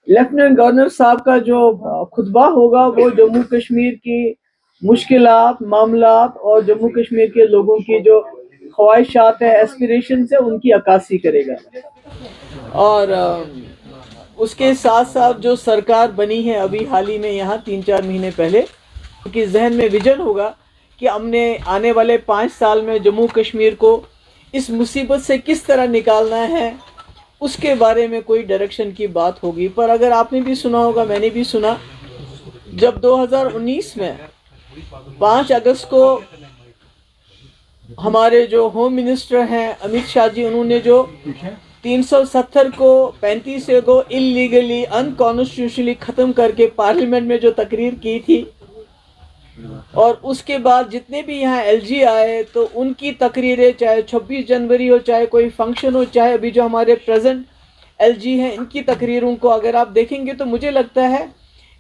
Lieutenant governor साहब का जो खुतबा होगा वो जम्मू कश्मीर की मुश्किलात, मामलात और जम्मू कश्मीर के लोगों की जो ख्वाहिशात है, एस्पिरेशन है, उनकी अक्कासी करेगा। और उसके साथ साथ जो सरकार बनी है अभी हाल ही में यहाँ 3-4 महीने पहले, उनके जहन में विजन होगा कि हमने आने वाले 5 साल में जम्मू कश्मीर को इस मुसीबत से किस तरह निकालना है, उसके बारे में कोई डायरेक्शन की बात होगी। पर अगर आपने भी सुना होगा, मैंने भी सुना, जब 2019 में 5 अगस्त को हमारे जो होम मिनिस्टर हैं अमित शाह जी, उन्होंने जो 370 को 35 को इलीगली अनकॉन्स्टिट्यूशनली ख़त्म करके पार्लियामेंट में जो तकरीर की थी, और उसके बाद जितने भी यहाँ एलजी आए तो उनकी तकरीरें, चाहे 26 जनवरी हो, चाहे कोई फंक्शन हो, चाहे अभी जो हमारे प्रेजेंट एलजी हैं, इनकी तकरीरों को अगर आप देखेंगे तो मुझे लगता है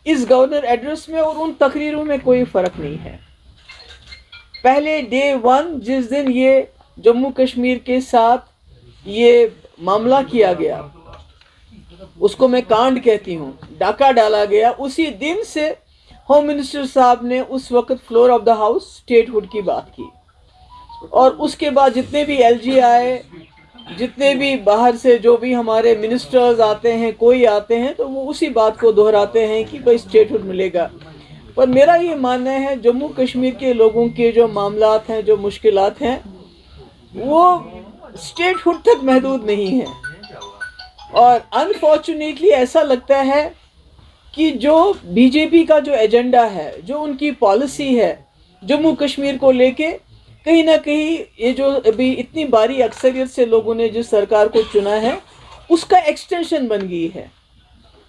इस गवर्नर एड्रेस में और उन तकरीरों में कोई फ़र्क नहीं है। पहले डे 1 जिस दिन ये जम्मू कश्मीर के साथ ये मामला किया गया, उसको मैं कांड कहती हूँ, डाका डाला गया, उसी दिन से होम मिनिस्टर साहब ने उस वक्त floor of the house statehood की बात की। और उसके बाद जितने भी एलजी आए, जितने भी बाहर से जो भी हमारे मिनिस्टर्स आते हैं, कोई आते हैं, तो वो उसी बात को दोहराते हैं कि भाई स्टेटहुड मिलेगा। पर मेरा ये मानना है जम्मू कश्मीर के लोगों के जो मामलात हैं, जो मुश्किलात हैं, वो स्टेटहुड तक महदूद नहीं है। और अनफॉर्चुनेटली ऐसा लगता है कि जो बीजेपी का जो एजेंडा है, जो उनकी पॉलिसी है जम्मू कश्मीर को लेके, कहीं ना कहीं ये जो अभी इतनी भारी अक्सरियत से लोगों ने जिस सरकार को चुना है, उसका एक्सटेंशन बन गई है।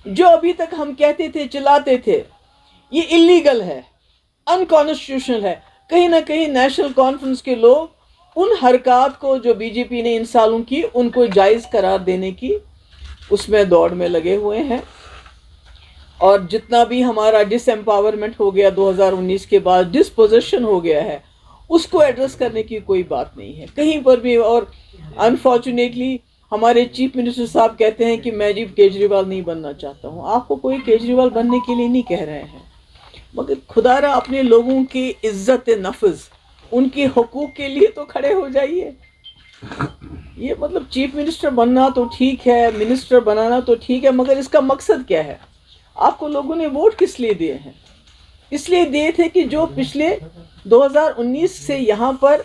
जो अभी तक हम कहते थे, चिल्लाते थे ये इलीगल है, अनकॉन्स्टिट्यूशनल है, कहीं ना कहीं नेशनल कॉन्फ्रेंस के लोग उन हरकत को जो बीजेपी ने इन सालों की, उनको जायज़ करार देने की उसमें दौड़ में लगे हुए हैं। और जितना भी हमारा डिसएम्पावरमेंट हो गया 2019 के बाद, डिसपोजिशन हो गया है, उसको एड्रेस करने की कोई बात नहीं है कहीं पर भी। और अनफॉर्चुनेटली हमारे चीफ मिनिस्टर साहब कहते हैं कि मैं जी केजरीवाल नहीं बनना चाहता हूँ। आपको कोई केजरीवाल बनने के लिए नहीं कह रहे हैं, मगर खुदारा अपने लोगों की इज्जत नफ्ज, उनके हुकूक के लिए तो खड़े हो जाइए। ये मतलब चीफ मिनिस्टर बनना तो ठीक है, मिनिस्टर बनाना तो ठीक है, मगर इसका मकसद क्या है? आपको लोगों ने वोट किस लिए दिए हैं? इसलिए दिए थे कि जो पिछले 2019 से यहाँ पर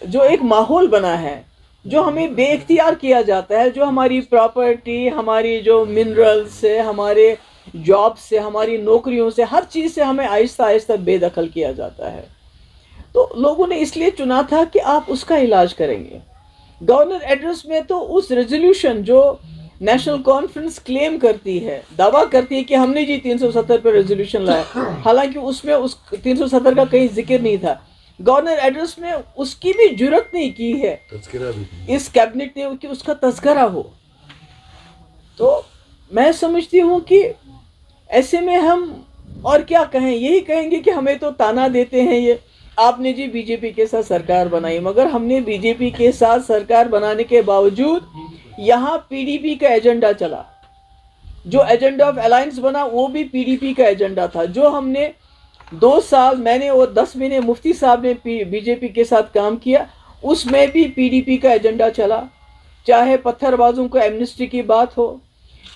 जो एक माहौल बना है, जो हमें बेइख्तियार किया जाता है, जो हमारी प्रॉपर्टी, हमारी जो मिनरल्स से, हमारे जॉब से, हमारी नौकरियों से, हर चीज़ से हमें आहिस्ता आहिस्ता बेदखल किया जाता है। तो लोगों ने इसलिए चुना था कि आप उसका इलाज करेंगे। गवर्नर एड्रेस में तो उस रेजोल्यूशन जो नेशनल कॉन्फ्रेंस क्लेम करती है, दावा करती है कि हमने जी 370 पर रेजोल्यूशन लाया, हालांकि उसमें उस 370 का कहीं जिक्र नहीं था। गवर्नर एड्रेस में उसकी भी जुर्रत नहीं की है इस कैबिनेट ने कि उसका तज़किरा हो। तो मैं समझती हूँ कि ऐसे में हम और क्या कहें, यही कहेंगे कि हमें तो ताना देते हैं ये, आपने जी बीजेपी के साथ सरकार बनाई, मगर हमने बीजेपी के साथ सरकार बनाने के बावजूद यहाँ पीडीपी का एजेंडा चला। जो एजेंडा ऑफ अलायंस बना वो भी पीडीपी का एजेंडा था। जो हमने 2 साल, मैंने और 10 महीने मुफ्ती साहब ने बीजेपी के साथ काम किया, उसमें भी पीडीपी का एजेंडा चला। चाहे पत्थरबाजों को एमनेस्टी की बात हो,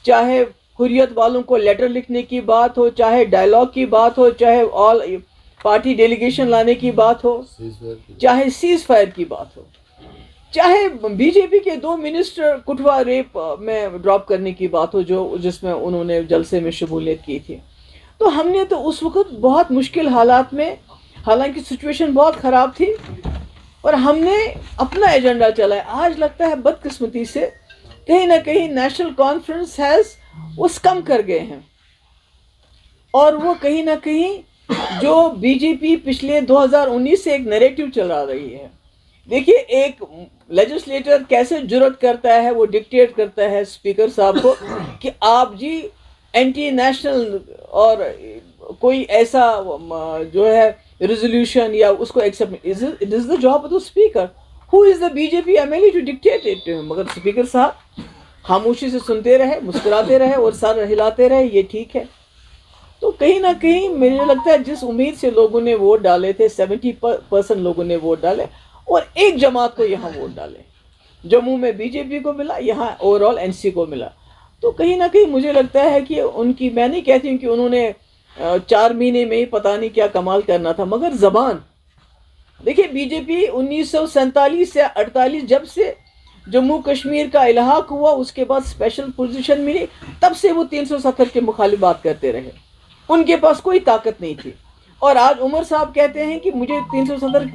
चाहे हुर्रियत वालों को लेटर लिखने की बात हो, चाहे डायलॉग की बात हो, चाहे ऑल पार्टी डेलीगेशन लाने की बात हो, चाहे सीज फायर की बात हो, चाहे बीजेपी के 2 मिनिस्टर कुटवा रेप में ड्रॉप करने की बात हो, जो जिसमें उन्होंने जलसे में शमूलियत की थी। तो हमने तो उस वक्त बहुत मुश्किल हालात में, हालांकि सिचुएशन बहुत ख़राब थी, और हमने अपना एजेंडा चलाया। आज लगता है बदकिस्मती से कहीं ना कहीं नेशनल कॉन्फ्रेंस हैज़ वो कम कर गए हैं, और वो कहीं ना कहीं जो बीजेपी पिछले 2019 से एक नैरेटिव चला रही है। देखिए, एक लेजिस्लेटर कैसे जुर्रत करता है, वो डिक्टेट करता है स्पीकर साहब को कि आप जी एंटी नेशनल और कोई ऐसा जो है रेजोल्यूशन या उसको accept, it is the job of the speaker, who is the BJP MLA to dictate it. मगर स्पीकर साहब खामोशी से सुनते रहे, मुस्कुराते रहे और सर हिलाते रहे, ये ठीक है। तो कहीं ना कहीं मुझे लगता है जिस उम्मीद से लोगों ने वोट डाले थे, 70% लोगों ने वोट डाले और एक जमात को यहाँ वोट डाले। जम्मू में बीजेपी को मिला, यहाँ ओवरऑल एनसी को मिला। तो कहीं ना कहीं मुझे लगता है कि उनकी, मैं नहीं कहती हूँ कि उन्होंने 4 महीने में ही पता नहीं क्या कमाल करना था, मगर जबान देखिए, बीजेपी 1947 से 48 जब से जम्मू कश्मीर का इलाहाक हुआ, उसके बाद स्पेशल पोजीशन मिली, तब से वो 370 के मुखालिफ बात करते रहे। उनके पास कोई ताकत नहीं थी। और आज उमर साहब कहते हैं कि मुझे 370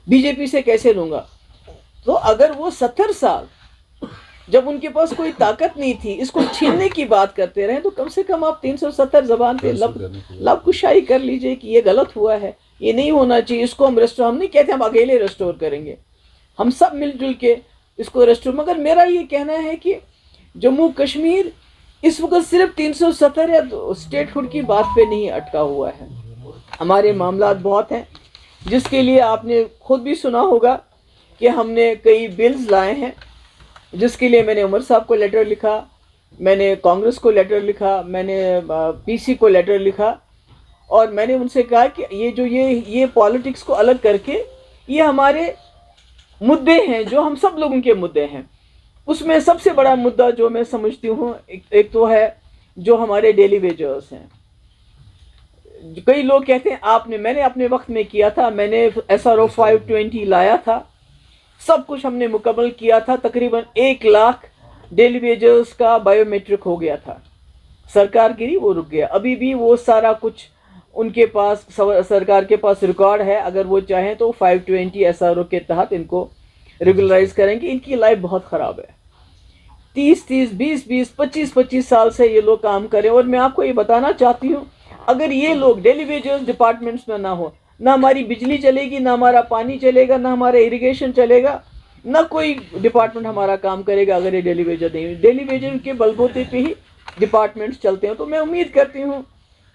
बीजेपी से कैसे लूंगा। तो अगर वो 70 साल जब उनके पास कोई ताकत नहीं थी इसको छीनने की बात करते रहे, तो कम से कम आप 370 जबान पे लब कुशाई कर लीजिए कि ये गलत हुआ है, ये नहीं होना चाहिए, इसको हम रेस्टोर, हम नहीं कहते हम अकेले रेस्टोर करेंगे, हम सब मिलजुल के इसको रेस्टोर। मगर मेरा ये कहना है कि जम्मू कश्मीर इस वक्त सिर्फ 370 या स्टेटहुड की बात पे नहीं अटका हुआ है। हमारे मामलात बहुत हैं, जिसके लिए आपने खुद भी सुना होगा कि हमने कई बिल्स लाए हैं, जिसके लिए मैंने उमर साहब को लेटर लिखा, मैंने कांग्रेस को लेटर लिखा, मैंने पीसी को लेटर लिखा और मैंने उनसे कहा कि ये पॉलिटिक्स को अलग करके ये हमारे मुद्दे हैं जो हम सब लोगों के मुद्दे हैं। उसमें सबसे बड़ा मुद्दा जो मैं समझती हूँ, एक तो है जो हमारे डेली वेजर्स हैं। कई लोग कहते हैं मैंने अपने वक्त में किया था, मैंने SRO 520 लाया था, सब कुछ हमने मुकम्मल किया था, तकरीबन 1 लाख डेली वेजर्स का बायोमेट्रिक हो गया था। सरकार गिरी, वो रुक गया। अभी भी वो सारा कुछ उनके पास, सरकार के पास रिकॉर्ड है। अगर वो चाहें तो 520 SRO के तहत इनको रेगुलराइज करेंगे। इनकी लाइफ बहुत ख़राब है, 30-30, 20-20, 25-25 साल से ये लोग काम करें। और मैं आपको ये बताना चाहती हूँ, अगर ये लोग डेली वेजर्स डिपार्टमेंट्स में ना हो, ना हमारी बिजली चलेगी, ना हमारा पानी चलेगा, ना हमारा इरिगेशन चलेगा, ना कोई डिपार्टमेंट हमारा काम करेगा अगर ये डेली वेजर नहीं। डेली वेजर के बलबूते पे ही डिपार्टमेंट्स चलते हैं। तो मैं उम्मीद करती हूँ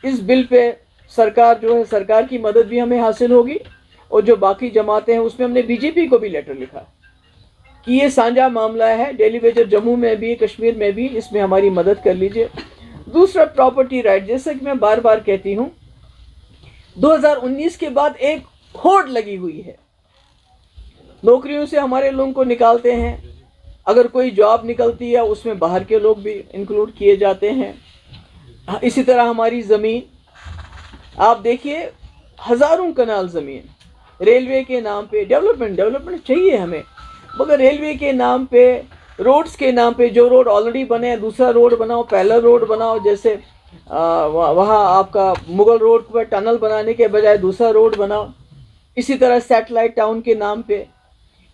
इस बिल पे सरकार जो है, सरकार की मदद भी हमें हासिल होगी। और जो बाकी जमातें हैं उसमें हमने बीजेपी को भी लेटर लिखा कि ये साझा मामला है, डेली वेजर जम्मू में भी, कश्मीर में भी, इसमें हमारी मदद कर लीजिए। दूसरा, प्रॉपर्टी राइट। जैसे कि मैं बार बार कहती हूँ, 2019 के बाद एक होड़ लगी हुई है, नौकरियों से हमारे लोगों को निकालते हैं। अगर कोई जॉब निकलती है उसमें बाहर के लोग भी इंक्लूड किए जाते हैं। इसी तरह हमारी ज़मीन, आप देखिए, हज़ारों कनाल ज़मीन रेलवे के नाम पे, डेवलपमेंट चाहिए हमें, मगर रेलवे के नाम पे, रोड्स के नाम पे, जो रोड ऑलरेडी बने हैं दूसरा रोड बनाओ, पहला रोड बनाओ। जैसे वहाँ आपका मुगल रोड पर टनल बनाने के बजाय दूसरा रोड बनाओ। इसी तरह सैटेलाइट टाउन के नाम पे,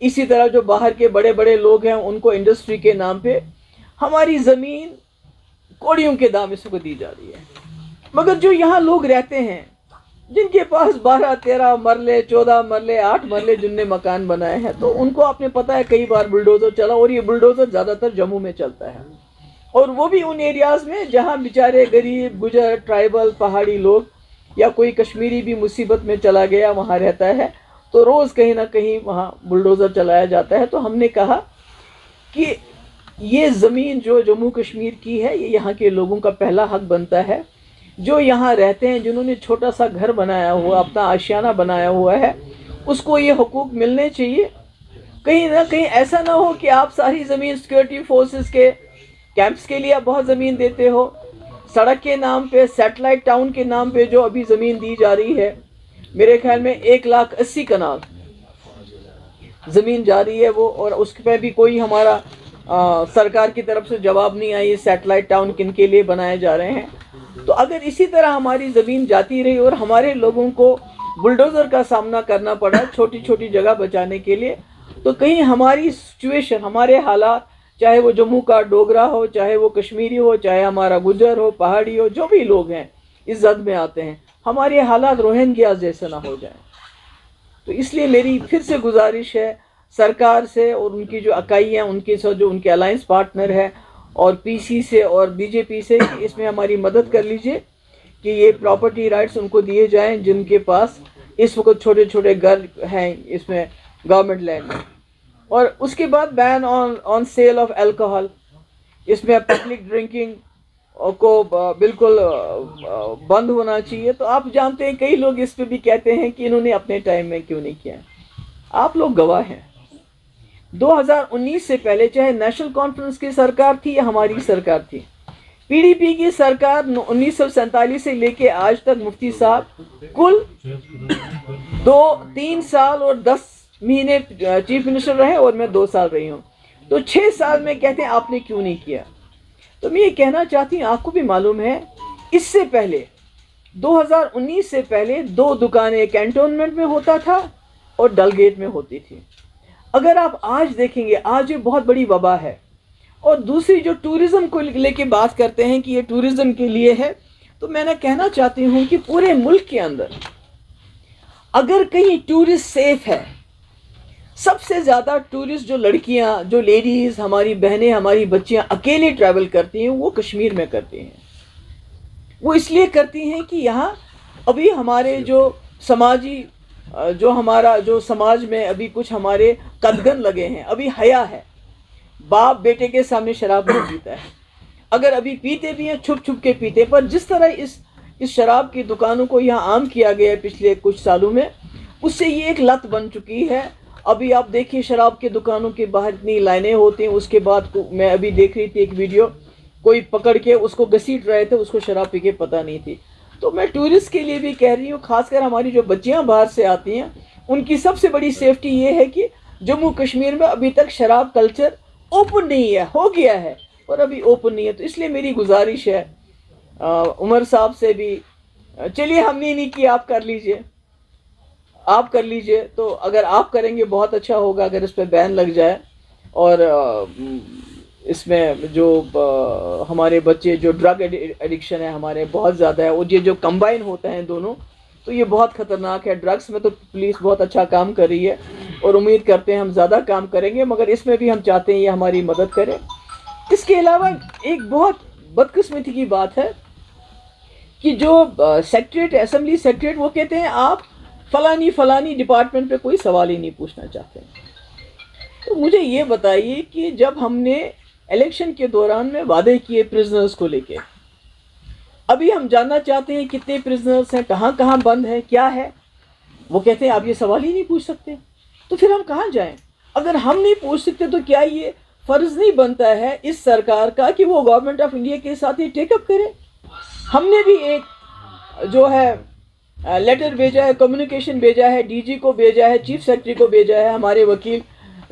इसी तरह जो बाहर के बड़े बड़े लोग हैं उनको इंडस्ट्री के नाम पे हमारी ज़मीन कौड़ियों के दाम इसको दी जा रही है। मगर जो यहाँ लोग रहते हैं, जिनके पास 12-13 मरले, 14 मरले, 8 मरले जिनने मकान बनाए हैं, तो उनको आपने पता है कई बार बुलडोज़र चला, और ये बुलडोज़र ज़्यादातर जम्मू में चलता है, और वो भी उन एरियाज़ में जहाँ बेचारे गरीब, गुजर, ट्राइबल, पहाड़ी लोग या कोई कश्मीरी भी मुसीबत में चला गया वहाँ रहता है, तो रोज़ कहीं ना कहीं वहाँ बुलडोज़र चलाया जाता है। तो हमने कहा कि ये ज़मीन जो जम्मू कश्मीर की है, ये यहाँ के लोगों का पहला हक बनता है। जो यहाँ रहते हैं, जिन्होंने छोटा सा घर बनाया हुआ, अपना आशियाना बनाया हुआ है, उसको ये हुकूक मिलने चाहिए। कहीं ना कहीं ऐसा ना हो कि आप सारी ज़मीन सिक्योरिटी फोर्सेस के कैंप्स के लिए आप बहुत ज़मीन देते हो, सड़क के नाम पे, सैटेलाइट टाउन के नाम पे जो अभी ज़मीन दी जा रही है, मेरे ख्याल में 1,80,000 कनाल ज़मीन जा रही है वो, और उस पर भी कोई हमारा सरकार की तरफ से जवाब नहीं आई, सैटेलाइट टाउन किन के लिए बनाए जा रहे हैं। तो अगर इसी तरह हमारी ज़मीन जाती रही और हमारे लोगों को बुलडोज़र का सामना करना पड़ा छोटी छोटी जगह बचाने के लिए, तो कहीं हमारी सिचुएशन, हमारे हालात, चाहे वो जम्मू का डोगरा हो, चाहे वो कश्मीरी हो, चाहे हमारा गुजर हो, पहाड़ी हो, जो भी लोग हैं इस जद में आते हैं, हमारे हालात रोहिंग्या जैसे ना हो जाए। तो इसलिए मेरी फिर से गुजारिश है सरकार से और उनकी जो इकाइयाँ, उनके साथ जो उनके अलायंस पार्टनर है, और पीसी से और बीजेपी से, इसमें हमारी मदद कर लीजिए कि ये प्रॉपर्टी राइट्स उनको दिए जाएं जिनके पास इस वक्त छोटे छोटे घर हैं इसमें गवर्नमेंट लैंड में। और उसके बाद ban on sale of alcohol, इसमें पब्लिक ड्रिंकिंग को बिल्कुल बंद होना चाहिए। तो आप जानते हैं कई लोग इस पे भी कहते हैं कि इन्होंने अपने टाइम में क्यों नहीं किया। आप लोग गवाह हैं, 2019 से पहले चाहे नेशनल कॉन्फ्रेंस की सरकार थी या हमारी सरकार थी, पीडीपी की सरकार 1947 से लेके आज तक मुफ्ती साहब कुल 3 साल और 10 महीने चीफ मिनिस्टर रहे और मैं 2 साल रही हूँ। तो 6 साल में कहते हैं आपने क्यों नहीं किया। तो मैं ये कहना चाहती हूँ, आपको भी मालूम है इससे पहले 2019 से पहले 2 दुकानें कैंटोनमेंट में होता था और डलगेट में होती थी। अगर आप आज देखेंगे, आज ये बहुत बड़ी वबा है। और दूसरी जो टूरिज्म को लेके बात करते हैं कि ये टूरिज्म के लिए है, तो मैं कहना चाहती हूँ कि पूरे मुल्क के अंदर अगर कहीं टूरिस्ट सेफ है, सबसे ज़्यादा टूरिस्ट जो लड़कियाँ, जो लेडीज़, हमारी बहनें, हमारी बच्चियाँ अकेले ट्रैवल करती हैं, वो कश्मीर में करती हैं। वो इसलिए करती हैं कि यहाँ अभी हमारे जो समाजी जो समाज में अभी कुछ हमारे कदगन लगे हैं, अभी हया है, बाप बेटे के सामने शराब नहीं पीता है। अगर अभी पीते भी हैं छुप छुप के पीते, पर जिस तरह इस शराब की दुकानों को यहाँ आम किया गया है पिछले कुछ सालों में, उससे ये एक लत बन चुकी है। अभी आप देखिए शराब की दुकानों के बाहर इतनी लाइनें होती हैं। उसके बाद मैं अभी देख रही थी एक वीडियो, कोई पकड़ के उसको घसीट रहे थे, उसको शराब पी के पता नहीं थी। तो मैं टूरिस्ट के लिए भी कह रही हूँ, खासकर हमारी जो बच्चियाँ बाहर से आती हैं, उनकी सबसे बड़ी सेफ्टी ये है कि जम्मू कश्मीर में अभी तक शराब कल्चर ओपन नहीं है, हो गया है और अभी ओपन नहीं है। तो इसलिए मेरी गुजारिश है उमर साहब से भी, चलिए हमने नहीं किया, आप कर लीजिए, आप कर लीजिए। तो अगर आप करेंगे बहुत अच्छा होगा, अगर इस पर बैन लग जाए। और इसमें जो हमारे बच्चे, जो ड्रग एडिक्शन है हमारे बहुत ज़्यादा है, और ये जो कंबाइन होते हैं दोनों, तो ये बहुत ख़तरनाक है। ड्रग्स में तो पुलिस बहुत अच्छा काम कर रही है और उम्मीद करते हैं हम ज़्यादा काम करेंगे, मगर इसमें भी हम चाहते हैं ये हमारी मदद करे। इसके अलावा एक बहुत बदकिस्मती की बात है कि जो सेक्रेटरीट, असेंबली सेक्रेटरीट, वो कहते हैं आप फलानी डिपार्टमेंट पे कोई सवाल ही नहीं पूछना चाहते। तो मुझे ये बताइए कि जब हमने इलेक्शन के दौरान में वादे किए प्रिजनर्स को लेके, अभी हम जानना चाहते हैं कितने प्रिजनर्स हैं, कहाँ कहाँ बंद है, क्या है, वो कहते हैं आप ये सवाल ही नहीं पूछ सकते। तो फिर हम कहाँ जाएं? अगर हम नहीं पूछ सकते तो क्या ये फ़र्ज़ नहीं बनता है इस सरकार का कि वो गवर्नमेंट ऑफ इंडिया के साथ ये टेकअप करे? हमने भी एक जो है लेटर भेजा है, कम्युनिकेशन भेजा है, डीजी को भेजा है, चीफ सेक्रेटरी को भेजा है, हमारे वकील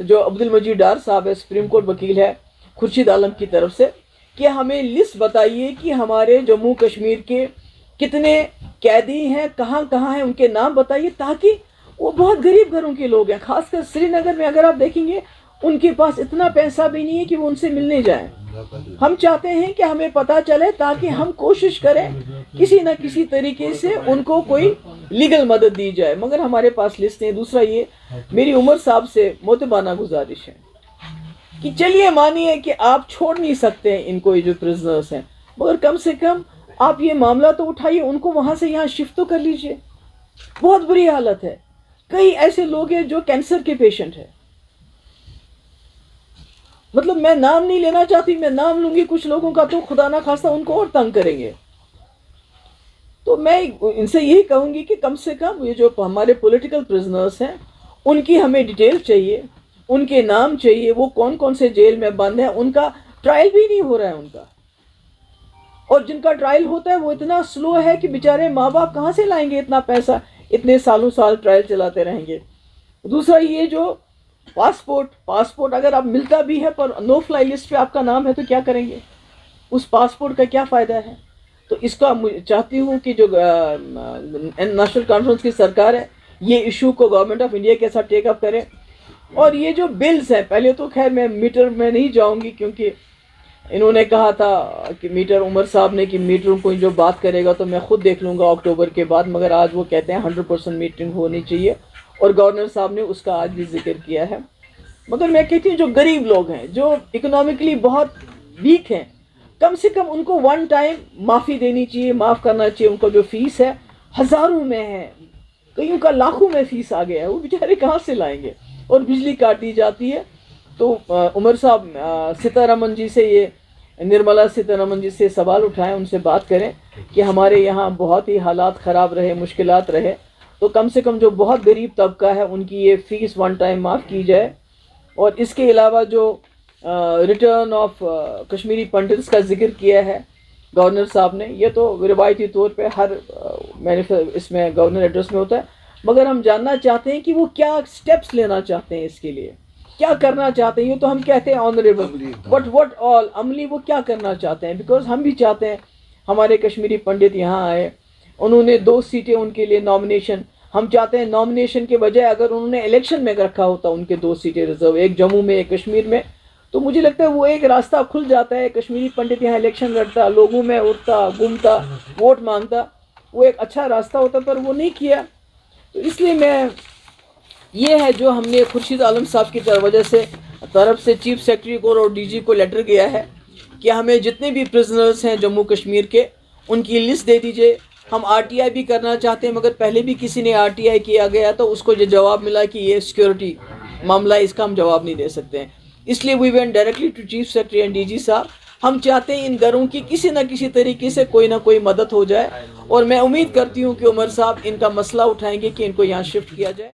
जो अब्दुल मजीद डार साहब है, सुप्रीम कोर्ट वकील है, खुर्शीद आलम की तरफ से, कि हमें लिस्ट बताइए कि हमारे जम्मू कश्मीर के कितने कैदी हैं, कहाँ कहाँ हैं, उनके नाम बताइए, ताकि वो बहुत गरीब घरों के लोग हैं। खासकर श्रीनगर में अगर आप देखेंगे, उनके पास इतना पैसा भी नहीं है कि वो उनसे मिलने जाएं। हम चाहते हैं कि हमें पता चले, ताकि हम कोशिश करें किसी न किसी तरीके से उनको कोई लीगल मदद दी जाए, मगर हमारे पास लिस्ट नहीं। दूसरा ये मेरी उमर साहब से मोतबाना गुजारिश है कि चलिए मानिए कि आप छोड़ नहीं सकते हैं इनको, ये जो प्रिजनर्स हैं, मगर कम से कम आप ये मामला तो उठाइए, उनको वहाँ से यहाँ शिफ्ट तो कर लीजिए। बहुत बुरी हालत है। कई ऐसे लोग हैं जो कैंसर के पेशेंट हैं। मतलब मैं नाम नहीं लेना चाहती, मैं नाम लूंगी कुछ लोगों का तो खुदा ना खास्ता उनको और तंग करेंगे। तो मैं इनसे यही कहूंगी कि कम से कम ये जो हमारे पॉलिटिकल प्रिजनर्स हैं, उनकी हमें डिटेल चाहिए, उनके नाम चाहिए, वो कौन कौन से जेल में बंद है। उनका ट्रायल भी नहीं हो रहा है उनका, और जिनका ट्रायल होता है वो इतना स्लो है कि बेचारे माँ बाप कहाँ से लाएंगे इतना पैसा, इतने सालों साल ट्रायल चलाते रहेंगे। दूसरा ये जो पासपोर्ट अगर आप मिलता भी है पर नो फ्लाई लिस्ट पे आपका नाम है तो क्या करेंगे? उस पासपोर्ट का क्या फ़ायदा है? तो इसका चाहती हूँ कि जो नेशनल कॉन्फ्रेंस की सरकार है, ये इशू को गवर्नमेंट ऑफ इंडिया के साथ टेकअप करे। और ये जो बिल्स हैं, पहले तो खैर मैं मीटर में नहीं जाऊँगी, क्योंकि इन्होंने कहा था कि मीटर, उमर साहब ने, कि मीटरों को जो बात करेगा तो मैं खुद देख लूँगा अक्टूबर के बाद, मगर आज वो कहते हैं 100% मीटिंग होनी चाहिए, और गवर्नर साहब ने उसका आज भी जिक्र किया है। मगर मैं कहती हूँ जो गरीब लोग हैं, जो इकोनॉमिकली बहुत वीक हैं, कम से कम उनको वन टाइम माफ़ी देनी चाहिए, माफ़ करना चाहिए। उनको जो फीस है हज़ारों में है, कईयों का लाखों में फ़ीस आ गया है, वो बेचारे कहाँ से लाएंगे? और बिजली काट दी जाती है। तो उमर साहब सीतारमन जी से ये निर्मला सीतारमण जी से सवाल उठाएं, उनसे बात करें कि हमारे यहाँ बहुत ही हालात ख़राब रहे, मुश्किलात रहे, तो कम से कम जो बहुत गरीब तबका है उनकी ये फ़ीस वन टाइम माफ़ की जाए। और इसके अलावा जो रिटर्न ऑफ कश्मीरी पंडित्स का जिक्र किया है गवर्नर साहब ने, ये तो रिवायती तौर पे हर इसमें गवर्नर एड्रेस में होता है, मगर हम जानना चाहते हैं कि वो क्या स्टेप्स लेना चाहते हैं, इसके लिए क्या करना चाहते हैं। ये तो हम कहते हैं ऑनरेबल, बट व्हाट ऑल अमली वो क्या करना चाहते हैं, बिकॉज हम भी चाहते हैं हमारे कश्मीरी पंडित यहाँ आए, उन्होंने 2 सीटें उनके लिए नॉमिनेशन, हम चाहते हैं नॉमिनेशन के बजाय अगर उन्होंने इलेक्शन में रखा होता उनके 2 सीटें रिजर्व, एक जम्मू में एक कश्मीर में, तो मुझे लगता है वो एक रास्ता खुल जाता है। कश्मीरी पंडित यहाँ इलेक्शन लड़ता, लोगों में उठता, घूमता, वोट मांगता, वो एक अच्छा रास्ता होता, पर वो नहीं किया। तो इसलिए मैं ये है जो हमने खुर्शीद आलम साहब की तरफ से चीफ सेक्रेटरी को और डीजी को लेटर गया है कि हमें जितने भी प्रिजनर्स हैं जम्मू कश्मीर के उनकी लिस्ट दे दीजिए। हम आरटीआई भी करना चाहते हैं, मगर पहले भी किसी ने आरटीआई किया गया तो उसको ये जवाब मिला कि ये सिक्योरिटी मामला, इसका हम जवाब नहीं दे सकते हैं। इसलिए we went directly to chief secretary and DG साहब। हम चाहते हैं इन घरों की किसी न किसी तरीके से कोई ना कोई मदद हो जाए, और मैं उम्मीद करती हूँ कि उमर साहब इनका मसला उठाएंगे कि इनको यहाँ शिफ्ट किया जाए।